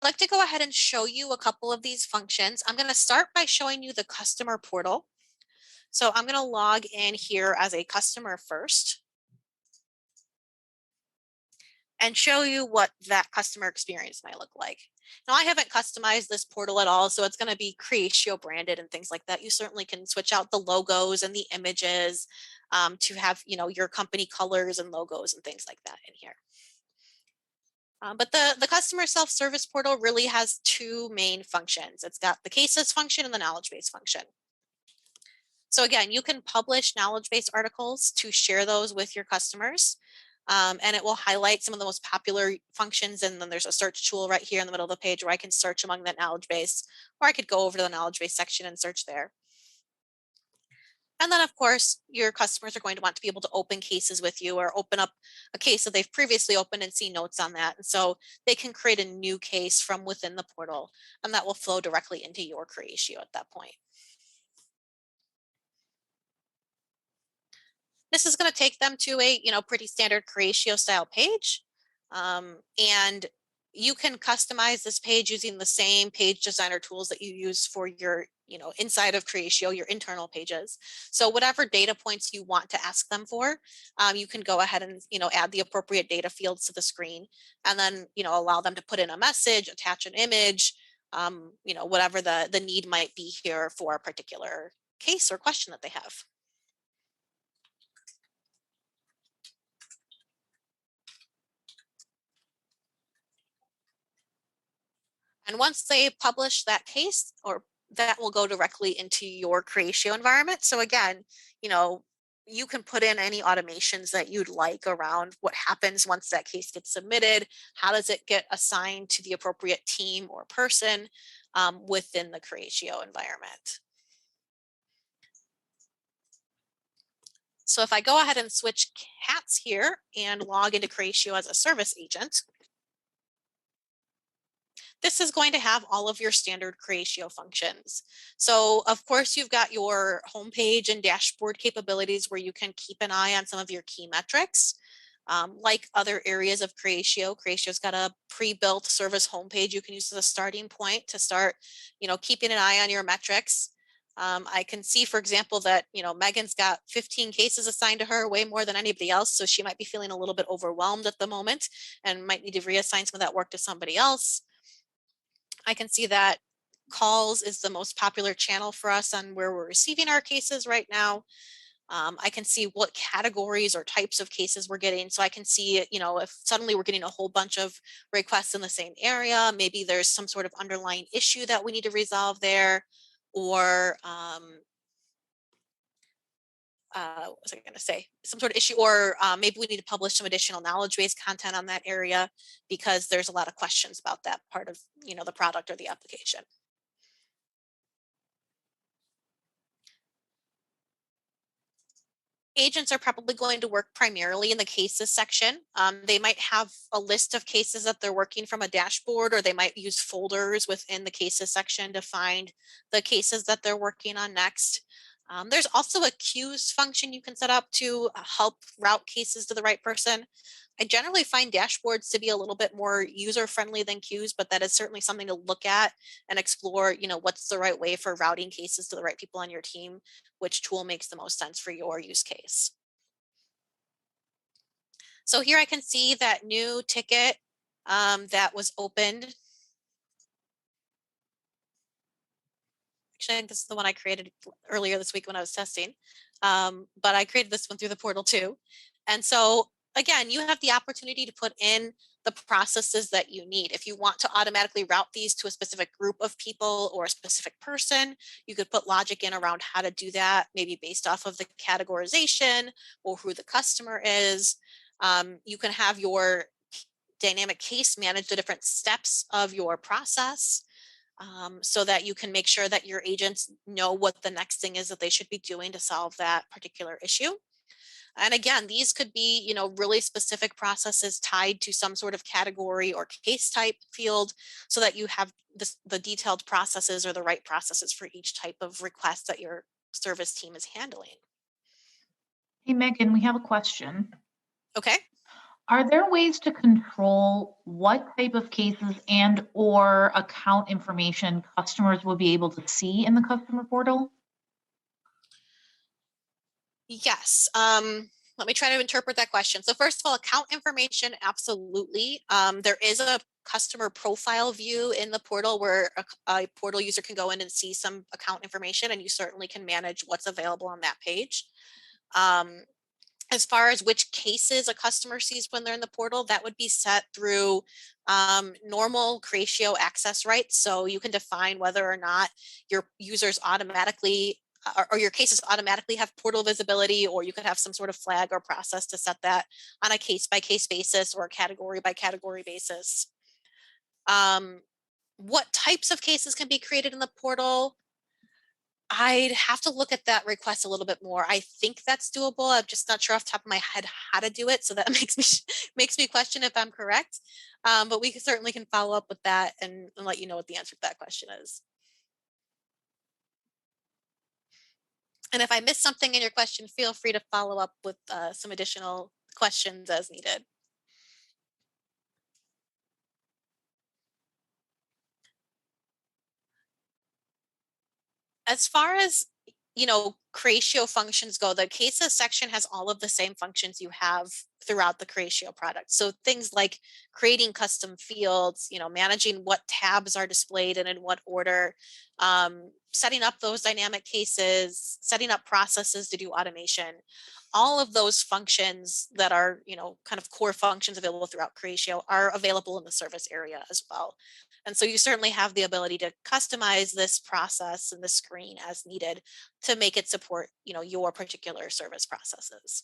like to go ahead and show you a couple of these functions. I'm going to start by showing you the customer portal. So I'm going to log in here as a customer first and show you what that customer experience might look like. Now, I haven't customized this portal at all, so it's going to be Creatio branded and things like that. You certainly can switch out the logos and the images to have, your company colors and logos and things like that in here. But the customer self-service portal really has two main functions. It's got the cases function and the knowledge base function. So again, you can publish knowledge base articles to share those with your customers. And it will highlight some of the most popular functions. And then there's a search tool right here in the middle of the page where I can search among that knowledge base, or I could go over to the knowledge base section and search there. And then, of course, your customers are going to want to be able to open cases with you or open up a case that they've previously opened and see notes on that. And so they can create a new case from within the portal, and that will flow directly into your Creatio at that point. This is going to take them to a pretty standard Creatio style page. And you can customize this page using the same page designer tools that you use for your inside of Creatio, your internal pages. So whatever data points you want to ask them for, you can go ahead and add the appropriate data fields to the screen, and then allow them to put in a message, attach an image, whatever the need might be here for a particular case or question that they have. And once they publish that case, or that will go directly into your Creatio environment. So again, you can put in any automations that you'd like around what happens once that case gets submitted. How does it get assigned to the appropriate team or person within the Creatio environment? So if I go ahead and switch hats here and log into Creatio as a service agent, this is going to have all of your standard Creatio functions. So of course, you've got your homepage and dashboard capabilities where you can keep an eye on some of your key metrics. Like other areas of Creatio, Creatio's got a pre-built service homepage you can use as a starting point to start, keeping an eye on your metrics. I can see, for example, that Megan's got 15 cases assigned to her, way more than anybody else. So she might be feeling a little bit overwhelmed at the moment and might need to reassign some of that work to somebody else. I can see that calls is the most popular channel for us on where we're receiving our cases right now. I can see what categories or types of cases we're getting. So I can see, if suddenly we're getting a whole bunch of requests in the same area, maybe there's some sort of underlying issue that we need to resolve there, or what was I going to say? Some sort of issue, or maybe we need to publish some additional knowledge base content on that area because there's a lot of questions about that part of the product or the application. Agents are probably going to work primarily in the cases section. They might have a list of cases that they're working from a dashboard, or they might use folders within the cases section to find the cases that they're working on next. There's also a queues function you can set up to help route cases to the right person. I generally find dashboards to be a little bit more user-friendly than queues, but that is certainly something to look at and explore, what's the right way for routing cases to the right people on your team, which tool makes the most sense for your use case. So here I can see that new ticket that was opened. Actually, I think this is the one I created earlier this week when I was testing, but I created this one through the portal too. And so again, you have the opportunity to put in the processes that you need. If you want to automatically route these to a specific group of people or a specific person, you could put logic in around how to do that, maybe based off of the categorization or who the customer is. You can have your dynamic case manage the different steps of your process. So that you can make sure that your agents know what the next thing is that they should be doing to solve that particular issue. And again, these could be, really specific processes tied to some sort of category or case type field, so that you have the detailed processes or the right processes for each type of request that your service team is handling. Hey, Megan, we have a question. Okay. Are there ways to control what type of cases and or account information customers will be able to see in the customer portal? Yes. Let me try to interpret that question. So first of all, account information, absolutely. There is a customer profile view in the portal where a portal user can go in and see some account information, and you certainly can manage what's available on that page. Um, as far as which cases a customer sees when they're in the portal, that would be set through normal Creatio access rights. So you can define whether or not your users automatically or your cases automatically have portal visibility, or you could have some sort of flag or process to set that on a case by case basis or a category by category basis. Um, what types of cases can be created in the portal? I'd have to look at that request a little bit more. I think that's doable. I'm just not sure off the top of my head how to do it. So that makes me question if I'm correct. But we certainly can follow up with that and let you know what the answer to that question is. And if I missed something in your question, feel free to follow up with some additional questions as needed. As far as Creatio functions go, the cases section has all of the same functions you have throughout the Creatio product. So things like creating custom fields, managing what tabs are displayed and in what order, setting up those dynamic cases, setting up processes to do automation. All of those functions that are, kind of core functions available throughout Creatio are available in the service area as well. And so you certainly have the ability to customize this process and the screen as needed to make it support, your particular service processes.